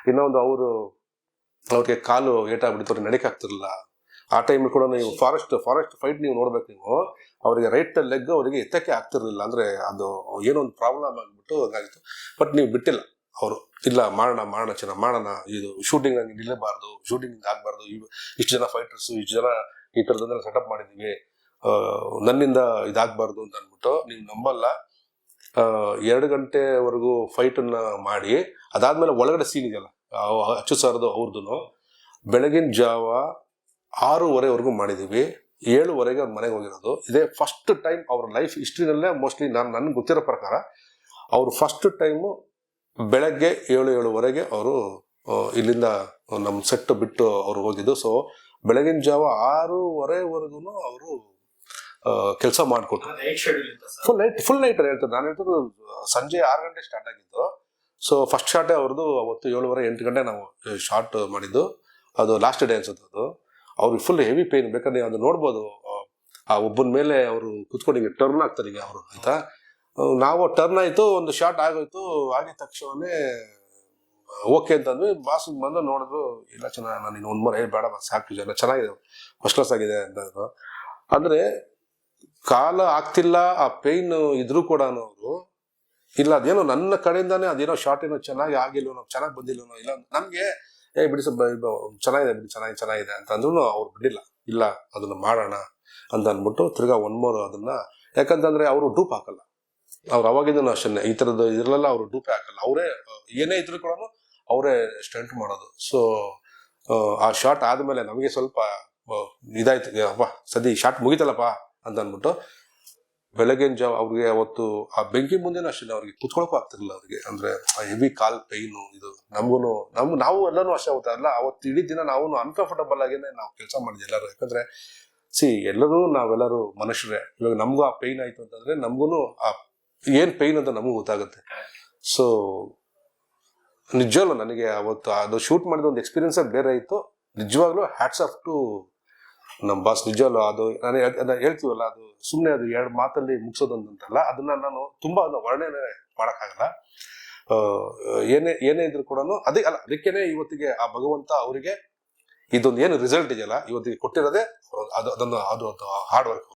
ಇನ್ನೊಂದು ಅವ್ರಿಗೆ ಕಾಲು ಏಟಾಗ್ಬಿಡ್ತು, ಅವ್ರಿಗೆ ನಡಿಕೆ ಆಗ್ತಿರ್ಲಿಲ್ಲ. ಆ ಟೈಮಲ್ಲಿ ಕೂಡ ನೀವು ಫಾರೆಸ್ಟ್ ಫೈಟ್ ನೀವು ನೋಡ್ಬೇಕು. ನೀವು ಅವರಿಗೆ ರೈಟ್ ಲೆಗ್ ಅವರಿಗೆ ಎತ್ತಕ್ಕೆ ಆಗ್ತಿರ್ಲಿಲ್ಲ, ಅಂದ್ರೆ ಅದು ಏನೋ ಒಂದು ಪ್ರಾಬ್ಲಮ್ ಆಗ್ಬಿಟ್ಟು ಅದಾಗಿತ್ತು. ಬಟ್ ನೀವು ಬಿಟ್ಟಿಲ್ಲ, ಅವರು ಇಲ್ಲ ಮಾಡೋಣ ಚೆನ್ನಾಗಿ ಮಾಡೋಣ, ಇದು ಶೂಟಿಂಗ್ ನಂಗೆ ನಿಲ್ಲಬಾರ್ದು, ಶೂಟಿಂಗ್ ಆಗ್ಬಾರ್ದು, ಇಷ್ಟು ಜನ ಫೈಟರ್ಸ್, ಇಷ್ಟು ಜನ ಈ ಥರದನ್ನೆಲ್ಲ ಸೆಟಪ್ ಮಾಡಿದ್ದೀವಿ, ನನ್ನಿಂದ ಇದಾಗಬಾರ್ದು ಅಂತ ಅಂದ್ಬಿಟ್ಟು, ನೀವು ನಂಬಲ್ಲ, 2 ಗಂಟೆವರೆಗೂ ಫೈಟನ್ನ ಮಾಡಿ ಅದಾದ್ಮೇಲೆ ಒಳಗಡೆ ಸೀನ್ ಇದೆಯಲ್ಲ ಅಚ್ಚು ಸರ್ದು ಅವ್ರದ್ದು, ಬೆಳಗಿನ ಜಾವ 6:30ವರೆಗೂ ಮಾಡಿದ್ದೀವಿ, 7:00ವರೆಗೆ ಅವ್ರ ಮನೆಗೆ ಹೋಗಿರೋದು. ಇದೇ ಫಸ್ಟ್ ಟೈಮ್ ಅವ್ರ ಲೈಫ್ ಹಿಸ್ಟ್ರಿನಲ್ಲೇ ಮೋಸ್ಟ್ಲಿ ನನ್ಗೆ ಗೊತ್ತಿರೋ ಪ್ರಕಾರ ಅವರು ಫಸ್ಟ್ ಟೈಮು ಬೆಳಗ್ಗೆ 7:00-7:30ವರೆಗೆ ಅವರು ಇಲ್ಲಿಂದ ನಮ್ಮ ಸೆಟ್ ಬಿಟ್ಟು ಅವರು ಹೋಗಿದ್ದು. ಸೊ ಬೆಳಗಿನ ಜಾವ 6:30ವರೆಗೂ ಅವರು ಕೆಲಸ ಮಾಡಿಕೊಟ್ರು. ಫುಲ್ ನೈಟ್ ಹೇಳ್ತಾರೆ. ನಾನು ಹೇಳ್ತದ್ದು ಸಂಜೆ 6 ಗಂಟೆ ಸ್ಟಾರ್ಟ್ ಆಗಿದ್ದು. ಸೊ ಫಸ್ಟ್ ಶಾಟೇ ಅವ್ರದ್ದು ಅವತ್ತು 7:30-8 ಗಂಟೆ ನಾವು ಶಾರ್ಟ್ ಮಾಡಿದ್ದು. ಅದು ಲಾಸ್ಟ್ ಡೇ ಅನ್ಸುತ್ತೆ. ಅದು ಅವ್ರಿಗೆ ಫುಲ್ ಹೆವಿ ಪೇನ್. ಬೇಕಾದ್ರೆ ನೀವು ಅದು ನೋಡ್ಬೋದು, ಆ ಒಬ್ಬನ ಮೇಲೆ ಅವರು ಕುತ್ಕೊಂಡು ಹಿಂಗೆ ಟರ್ನ್ ಆಗ್ತಾರೆ ಈಗ ಅವರು, ಆಯ್ತಾ. ನಾವು ಟರ್ನ್ ಆಯಿತು, ಒಂದು ಶಾರ್ಟ್ ಆಗೋಯ್ತು. ಆಗಿದ ತಕ್ಷಣವೇ ಓಕೆ ಅಂತಂದ್ವಿ. ಬಾಸ್ ಬಂದು ನೋಡಿದ್ರು, ಇಲ್ಲ ಚೆನ್ನಾಗಿ, ನಾನು ಇನ್ನು 1 ಮೂರು ಬೇಡ ಸಾಕು, ಜನ ಚೆನ್ನಾಗಿದೆ, ಫಸ್ಟ್ ಕ್ಲಾಸ್ ಆಗಿದೆ ಅಂತಂದ್ರು. ಅಂದರೆ ಕಾಲ ಆಗ್ತಿಲ್ಲ, ಆ ಪೇಯ್ನ್ ಇದ್ರೂ ಕೂಡ ಅವರು ಇಲ್ಲ, ಅದೇನೋ ನನ್ನ ಕಡೆಯಿಂದಾನೇ ಅದೇನೋ ಶಾರ್ಟ್ ಏನೋ ಚೆನ್ನಾಗಿ ಆಗಿಲ್ವನೋ, ಚೆನ್ನಾಗಿ ಬಂದಿಲ್ವನೋ, ಇಲ್ಲ ನಮಗೆ ಬಿಡಿ ಸ್ವಲ್ಪ ಚೆನ್ನಾಗಿದೆ ಬಿಡಿ, ಚೆನ್ನಾಗಿದೆ ಅಂತ ಅಂದ್ರೂ ಅವ್ರು ಬಿಡಿಲ್ಲ, ಇಲ್ಲ ಅದನ್ನ ಮಾಡೋಣ ಅಂತ ಅಂದ್ಬಿಟ್ಟು ತಿರ್ಗಾ 1 ಮೂರು ಅದನ್ನ. ಯಾಕಂತಂದ್ರೆ ಅವರು ಡೂಪ್ ಹಾಕಲ್ಲ, ಅವ್ರು ಅವಾಗಿದ್ದೂ ಅಷ್ಟೇ ಈ ಥರದ್ದು ಇದ್ರಲ್ಲೆಲ್ಲ ಅವರು ಡೂಪೇ ಹಾಕಲ್ಲ. ಅವರೇ ಏನೇ ಇದ್ರು ಕೂಡ ಅವರೇ ಸ್ಟಂಟ್ ಮಾಡೋದು. ಸೊ ಆ ಶಾರ್ಟ್ ಆದಮೇಲೆ ನಮಗೆ ಸ್ವಲ್ಪ ಇದಾಯ್ತು, ಅಪ್ಪ ಸದ್ಯ ಶಾರ್ಟ್ ಮುಗಿತಲ್ಲಪ್ಪ ಅಂತ ಅಂದ್ಬಿಟ್ಟು ಬೆಳಗಿನ ಜಾವ ಅವ್ರಿಗೆ ಅವತ್ತು ಆ ಬೆಂಕಿ ಮುಂದೆನೂ ಅಷ್ಟೇ ಅವ್ರಿಗೆ ಕುತ್ಕೊಳಕ್ಕೂ ಆಗ್ತಿರ್ಲಿಲ್ಲ ಅವ್ರಿಗೆ. ಅಂದ್ರೆ ಹೆವಿ ಕಾಲ್ ಪೈನು. ಇದು ನಾವು ಎಲ್ಲರೂ ಅಷ್ಟೇ ಅಲ್ಲ, ಅವತ್ತು ಇಡೀ ದಿನ ನಾವು ಅನ್ಕಂಫರ್ಟಬಲ್ ಆಗೇನೆ ನಾವು ಕೆಲಸ ಮಾಡಿದ್ವಿ ಎಲ್ಲರೂ. ಯಾಕಂದ್ರೆ ನಾವೆಲ್ಲರೂ ಮನುಷ್ಯರೇ. ಇವಾಗ ನಮಗೂ ಆ ಪೈನ್ ಆಯ್ತು ಅಂತಂದ್ರೆ ನಮ್ಗೂ ಆ ಏನ್ ಪೈನ್ ಅಂತ ನಮಗೂ ಗೊತ್ತಾಗುತ್ತೆ. ಸೊ ನಿಜವಾಗ್ಲೂ ನನಗೆ ಅವತ್ತು ಅದು ಶೂಟ್ ಮಾಡಿದ ಒಂದು ಎಕ್ಸ್ಪೀರಿಯನ್ಸ್ ಬೇರೆ ಇತ್ತು. ನಿಜವಾಗ್ಲೂ ಹ್ಯಾಟ್ಸ್ ಆಫ್ ಟು ನಮ್ಮ ಬಾಸ್. ನಿಜವಲ್ಲ, ಅದು ನಾನು ಹೇಳ್ತೀವಲ್ಲ, ಅದು ಸುಮ್ಮನೆ ಅದು 2 ಮಾತಲ್ಲಿ ಮುಗಿಸೋದಂತಲ್ಲ, ಅದನ್ನ ನಾನು ತುಂಬಾ ವರ್ಣನೆ ಮಾಡೋಕ್ಕಾಗಲ್ಲ. ಏನೇ ಇದ್ರು ಕೂಡ ಅದೇ ಅಲ್ಲ, ಅದಕ್ಕೇನೆ ಇವತ್ತಿಗೆ ಆ ಭಗವಂತ ಅವರಿಗೆ ಇದೊಂದು ಏನು ರಿಸಲ್ಟ್ ಇದೆಯಲ್ಲ ಇವತ್ತಿಗೆ ಕೊಟ್ಟಿರೋದೇ ಅದು ಹಾರ್ಡ್ ವರ್ಕ್.